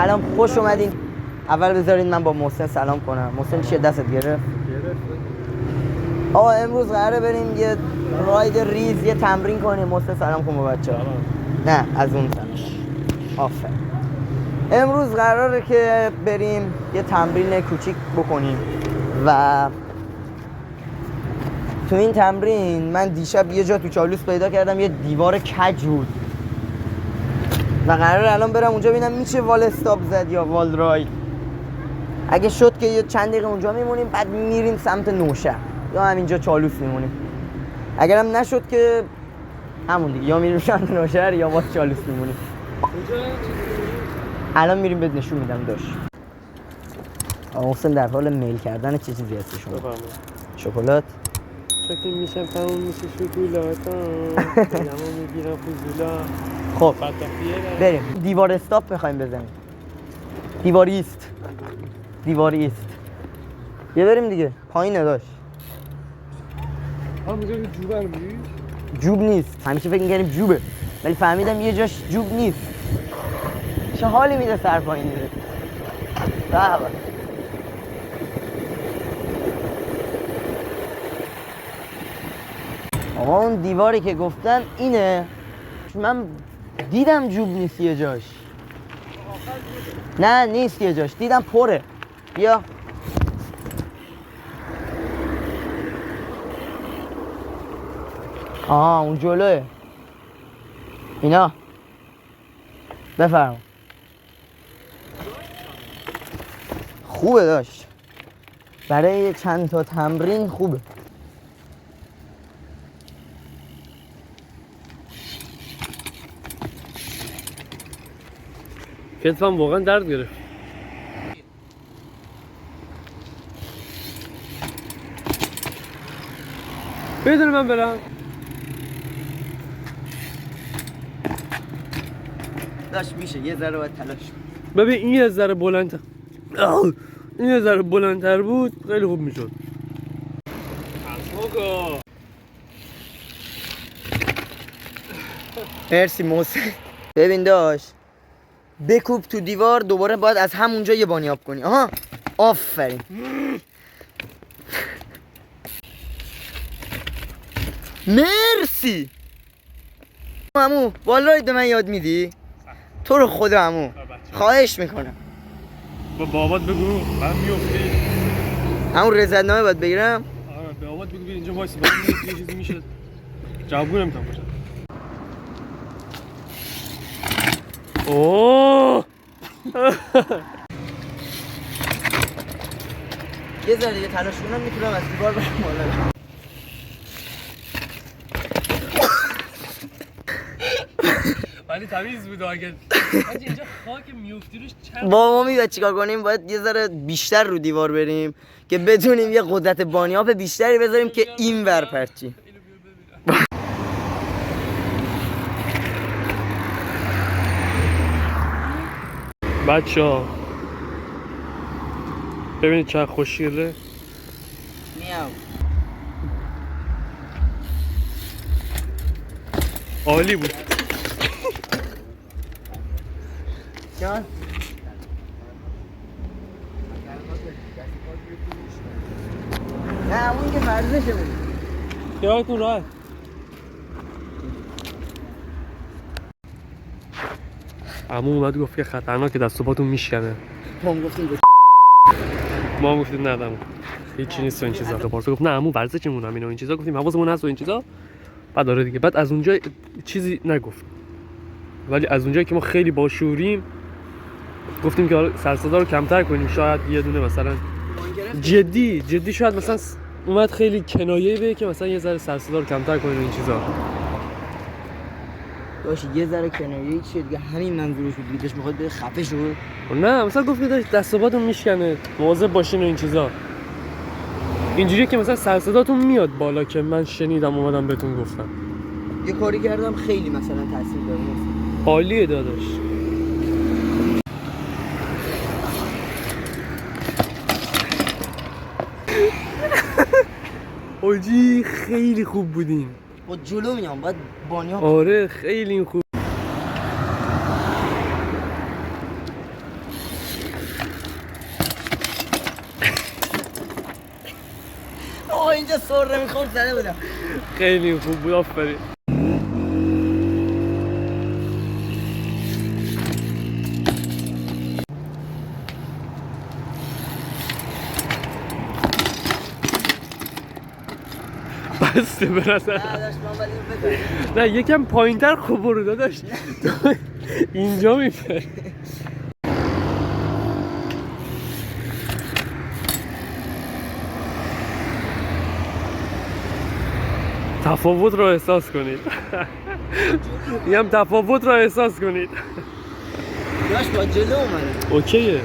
سلام، خوش اومدین. اول بذارید من با محسن سلام کنم. محسن چیه دستت گرفت؟ آقا امروز قراره بریم یه راید ریز، یه تمرین کنیم. محسن سلام کن با بچه‌ها. نه از اون سمش. آفرین. امروز قراره که بریم یه تمرین کوچیک بکنیم و تو این تمرین من دیشب یه جا تو چالوس پیدا کردم، یه دیوار کج بود و قراره الان برم اونجا ببینم میشه وال استاپ زد یا وال راید. اگه شد که یه چند دقیقه اونجا میمونیم، بعد میریم سمت نوشهر یا همینجا چالوس میمونیم. اگرم نشد که همون دیگه، یا میریم سمت نوشهر یا باز چالوس میمونیم. الان میریم بهت نشون میدم. داش محسن در حال میل کردن چه چیزی هستی شما؟ شکلات؟ شکل میشم تموم میشه شکلاتا دلمو میگیرم فضولا. خب بریم. دیوار استاپ میخوایم بزنیم. دیواریست یه بریم دیگه. پایینه داشت همونجا که جوبه رو میری؟ جوب نیست. همیشه فکر می‌کردیم جوبه، ولی فهمیدم یه جاش جوب نیست. چه حالی میده سر پایین میره. بابا آقا اون دیواری که گفتن اینه. من دیدم جوب نیست یه جاش. نه نیست یه جاش، دیدم پره. بیا اون جلوه. اینا بفرما. خوبه داشت برای چند تا تمرین خوبه. کتفم واقعا درد گرفت. بدون من برم داشت میشه یه ذره باید تلاش. ببین این یه ذره بلندتر، این یه ذره بلندتر بود خیلی خوب میشد. مرسی محسن. ببین داشت بکوب تو دیوار، دوباره باید از همونجا یه بانیاب کنی. آها آفرین. مرسی عمو. والراید به من یاد میدی؟ تو رو خدا عمو، خواهش میکنم. با بابات بگو من میافتی. همون رضایتنامه باید بگیرم. آره به بابات بگو اینجا وایس بعد یه چیزی میشه. جوابگو نمیتونم باشم. اوه یه ذره تلاش کنم میتونم از دیوار برم بالا. ولی تمیز بود. اگه اینجا خاک میافتی روش چند با ما میاد چیکار کنیم؟ باید یه ذره بیشتر رو دیوار بریم که بتونیم یه قدرت بانیاب بیشتری بذاریم که این ور پرچی. بچه‌ها ببینید چقدر خوشگله. میام. عالی بود. جان نه همون که ورزشه بود. یادتون راحت. عمو اومد گفت که خطرناکه دست و پاتون میشکنه. ما هم گفتیم ما هم گفتیم نه عمو هیچی نیست و این چیزا. پارسا گفت نه عمو ورزشمون همینه و این چیزا. گفتیم حواسمون هست و این چیزا. بعد داره دیگه. بعد از اونجا چیزی نگفت، ولی از اونجایی که ما خیلی باشوریم گفتیم که سرصدا رو کمتر کنیم. شاید یه دونه مثلا جدی شاید مثلا اومد خیلی کنایه‌ای به که مثلا یه ذره سرصدا رو کمتر کنیم این چیزا. داشت یه ذره کنایه‌ای چیه دیگه، همین منظورش بود دیگه. داشت می‌خواد بره خفه شو. نه مثلا گفت که داشت دست و پاتون میشکنه مواظب باشین و این چیزا. اینجوریه که مثلا سرصداتون میاد بالا که من شنیدم اومدم بهتون گفتم. یه کاری کردم خیلی مثلا تاثیر داره. عالیه داداش. اوجی خیلی خوب بودین. با جلو میام باید بانیاب. آره خیلی خوب. بره میخورد زده بودم. خیلی خوب بود، آفرین. بسته به نظر. نه داشت من ولی بزنم. نه یکم پایین‌تر خوب برو داداش. اینجا میپره. تفاوت رو احساس کنید. میگم تفاوت رو احساس کنید. داشت با جلو اومده. اوکیه.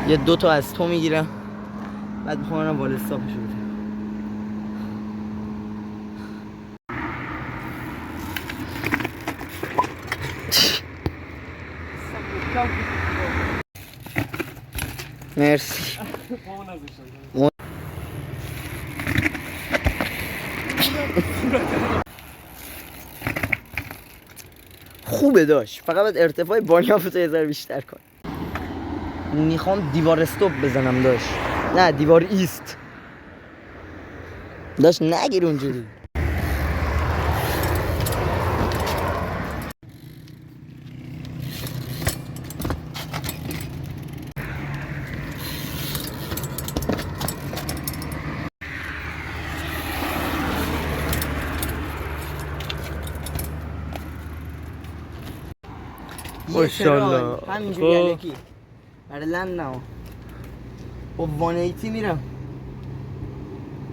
یه 2 تا از تو میگیرم بعد میخوام وال استاپشو بدم. مرسی. خوبه داشت، فقط باید ارتفاع بانیافتو یه ذره بیشتر کن. میخوام دیوار استوب بزنم داشت، نه دیوار ایست داشت، نگیر اونجوری. ماشاءالله. همینجوری الکی برای لند نه با 180 میرم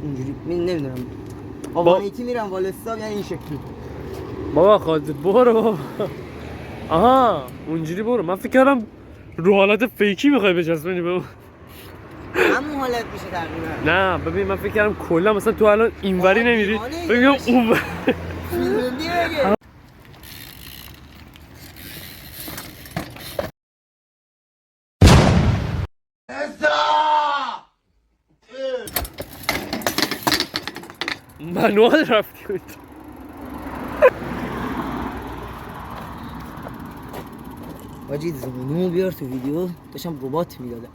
اینجوری، نمیدونم با 180 میرم وال استاپ یعنی این شکلی. بابا خالد برو بابا. آها اونجوری برو. من فکر کردم رو حالت فیکی میخوای بچسبونی به اون. همون حالت میشه تقریبا. نه ببین من فکر کردم کلا مثلا تو الان اینوری نمیری بگم اون فیلمندی بگه. منوال رفتی بود. واجید زمینیمو بیار تو ویدیو، داشتم ربات میدادم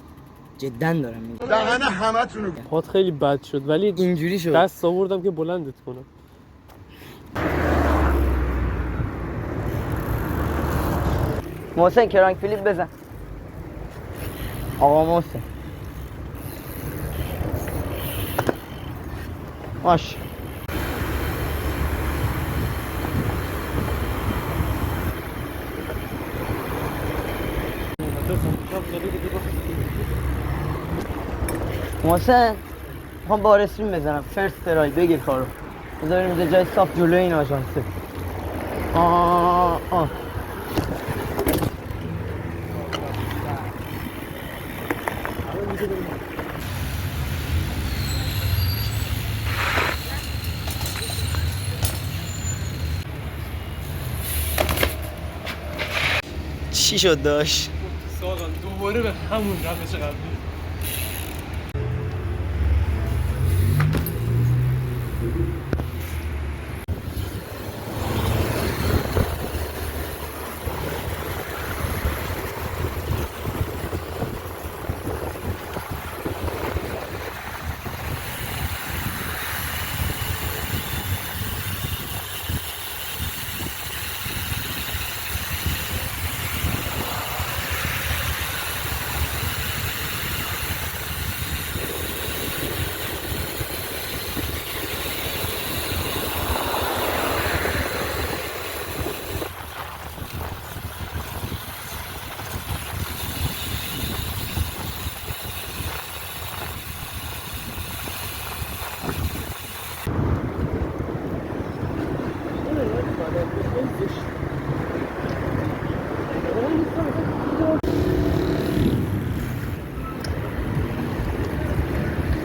جدا دارم میگم. دهن همتونو پات خیلی بد شد ولی اینجوری شد. دست آوردم که بلندت کنم. محسن کرانک فلیپ بزن. آقا محسن باش. محسن میخوام با رسیم بزنم فرست ترای، بگیر کارو بذاریم اینجا جای صاف جلوی این آژانسه. چی شد داشت؟ ساقا دوباره به همون روش قبلی.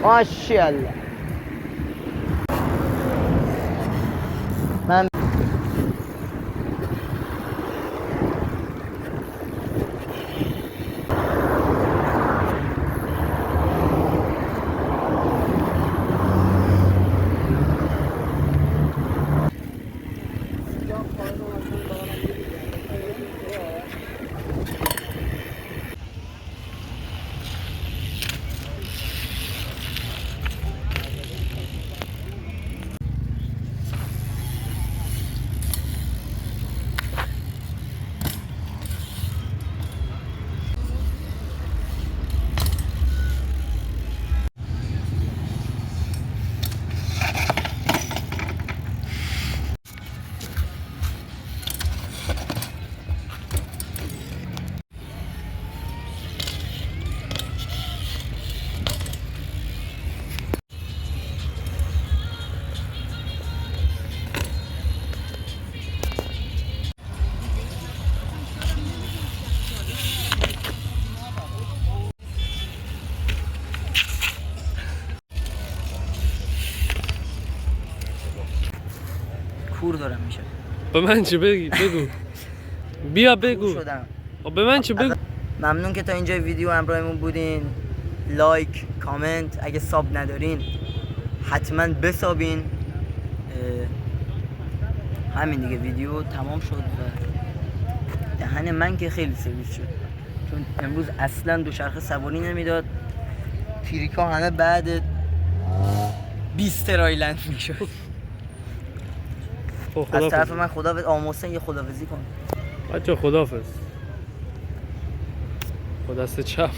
ماشاءالله. من کور دارم میشه. به من چه بگو بیا کور بگو شدم. به من چه بگو ممنون که تا اینجا ویدیو همراهمون بودین. لایک، کامنت، اگه ساب ندارین حتما بسابین. همین دیگه، ویدیو تمام شد و دهن من که خیلی سرویس شد چون امروز اصلا دوچرخه سواری نمیداد. تریکا همه بعد 20 ترایلند میشد. از طرف من خداحافظ. آموسن یه خداحافظی کن بچه خداحافظ با دست چپ.